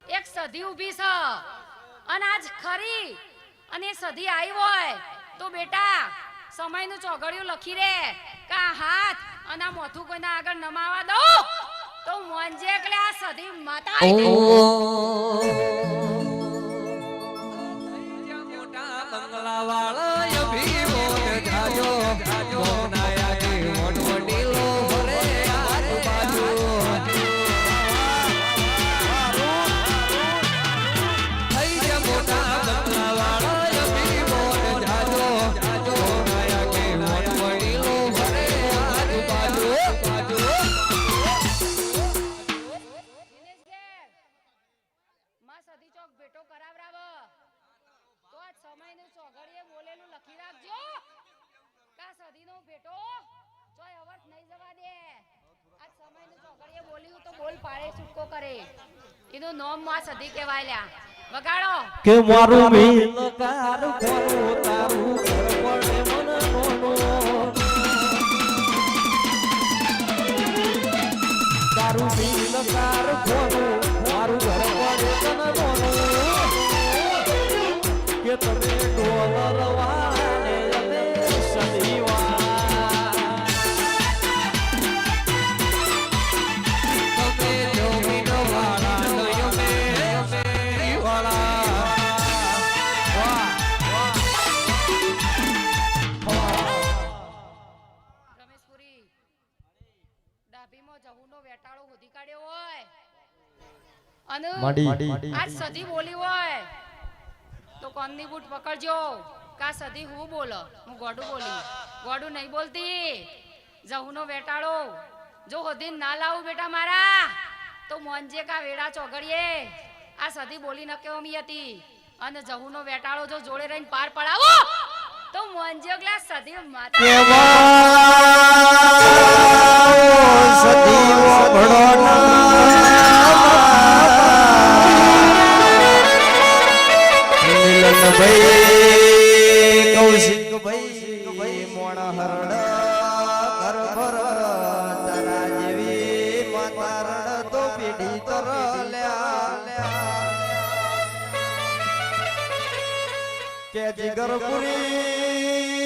એક સધી ઊભી છે અને આજ ખરી અને સધી આવી હોય તો બેટા સમયનું ચોઘડિયું લખી રે કા હાથ અને મોથું કોઈના આગળ નમાવા દો તો મોંજે એટલે આ સધી માતા મોટા બંગલા વાળા અભી મોટ જાજો મોનાયા કે મોટ વડીલો ભરે આજુબાજુ થઈ ગયા મોટા બંગલા વાળા અભી મોટ જાજો મોનાયા કે મોટ વડીલો ભરે આજુબાજુ માં સધી ચોક ભેટો કરાવરાવ તો આજ સમયનું ચોઘડીએ બોલેલું લખી રાખજો કા સધીનો ભેટો ચોય અવર્થ નહીં જવા દે આજ સમયનું ચોઘડીએ બોલ્યું તો બોલ પાડે છૂટકો કરે એનું નામ માં સધી કહેવાય લ્યા વગાડો કે મારું મિલ કાર ખોરું તારું ઘર પડે મન નોનો તારું મિલ કાર ખોરું મારું ઘર પડે તન નોનો કે તમે ડોલર વાળાને અમે સદીવા તમે જમીન વાળા નયો મે વાળા રમેશપુરી ડાભીમાં જહુનો વેટાળો હોધી કાઢ્યો હોય અને આજ સધી બોલી હોય તો કોનની બૂટ પકડજો કા સધી હું બોલો હું ગોડું બોલી ગોડું નહીં બોલતી જહુનો વેટાળો જો હોધી ના લાવું બેટા મારા તો મોંજે કા વેડા ચોગડીએ આ સધી બોલી ન કેવમી હતી અને જહુનો વેટાળો જો જોડે રહીને પાર પડાવો તો મોંજે ગ્લાસ સધી માતા સદી ભણોના ભાઈ કૌશિક ભાઈ મોણા હરડ ઘર ભર તારા જેવી માતા રડ તો પીડી તરલ્યા કે જીગર પુરી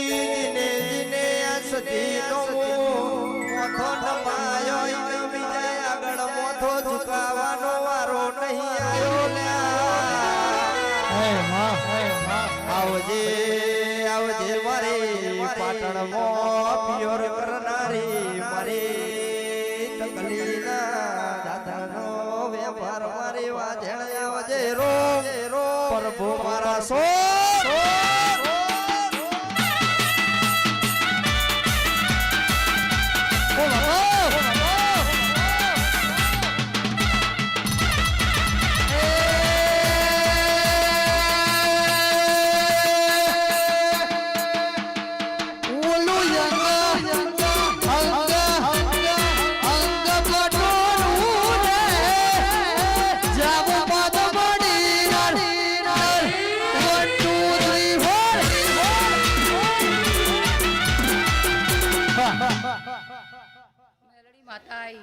જીને જીને આ સતી નો મોથો નમાયો બીજા આગળ મોથો ઝુકાવાનો વારો નહીં આવ્યો આવજે આવજે મારી પાટણમાં પિયોર કરનારી મારી તકલીના દાદાનો વ્યવહાર મારી વાજણ આવજે રો પ્રભુ મારા સો મેલડી માતાઈ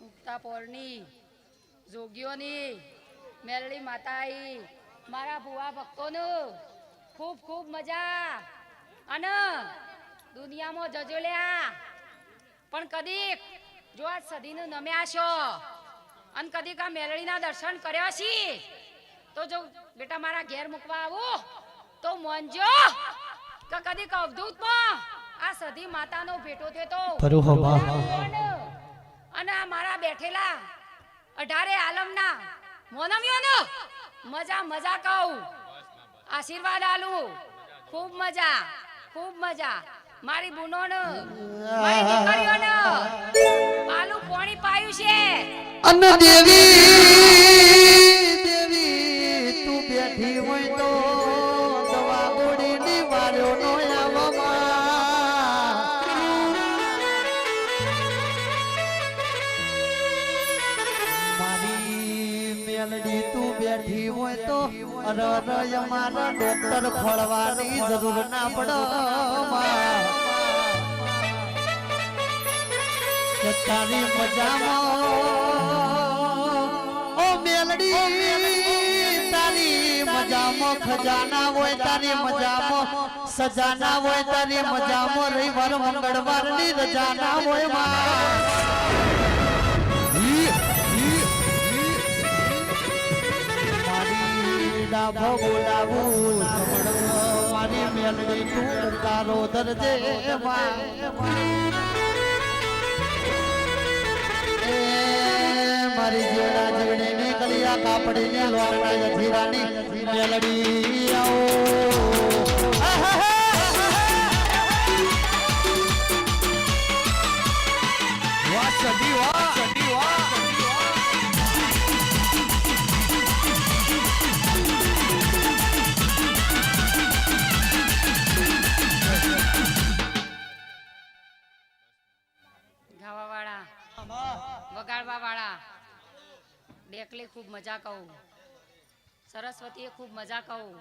ઉગતા પોરની જોગીઓની મેલડી માતાઈ મારા ભુવા ભક્તોનું ખૂબ ખૂબ મજા અને દુનિયામાં જજો લ્યા પણ કદીક જો આજ સદીનું નમ્યા છો અને કદીક આ મેલડીના દર્શન કર્યા છી તો જો બેટા મારા ઘેર મૂકવા આવું તો મોંજો કે કદીક અવધૂતમાં આ સધી માતાનો ભેટો થયો તો અને આ મારા બેઠેલા 18 આલમના મોનમિયોનો મજા મજા કહું આશીર્વાદ આલું ખૂબ મજા મારી બુનોને મારી દીકરીઓને પાલું પાણી પાયું છે અન દેવી તું બેઠી હોય તો દવા ગોળીની માર્યો નો મેલડી તું બેઠી હોય તો અમારા ડોક્ટર ખોળવાની જરૂર ના પડે તારી મજામાં મેલડી તારી મજામાં ખજાના હોય તારી મજામાં સજાના હોય તારી મજામાં રવિવાર મંગળવારની રજાના હોય મારી ડાભો બોલાવું મારી મેલડી તું તારો દરજે મારી જેડા જીવડી ની કલિયા કાપડી ને લોમડા જથીરાની મેલડી આવો વાહ સદી વાહ સદી વાહ ગાવાવાળા વગાડવાવાળા ડેકલી ખૂબ મજા કહું સરસ્વતીએ ખૂબ મજા કહું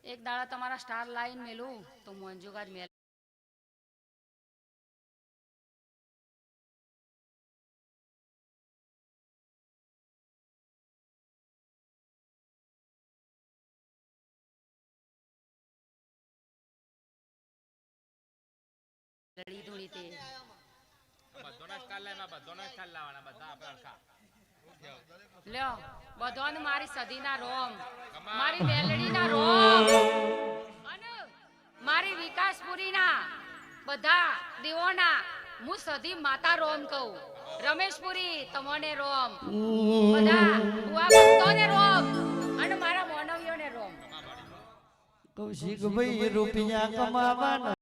એક દાડા તમારા સ્ટાર લાઈન મેલું તો મોંજુગાજ મેલ લડી ધૂણી તે લ્યો બધાને મારી સદીના રોમ મારી મેલડીના રોમ અને મારી વિકાસપુરીના બધા દેવોના હું સદી માતા રોમ કહું રમેશપુરી તમને રોમ બધા બુઆ ભક્તોને રોમ અને મારા મોનવીઓને રોમ કૌશિક ભાઈ રૂપિયા કમાવાના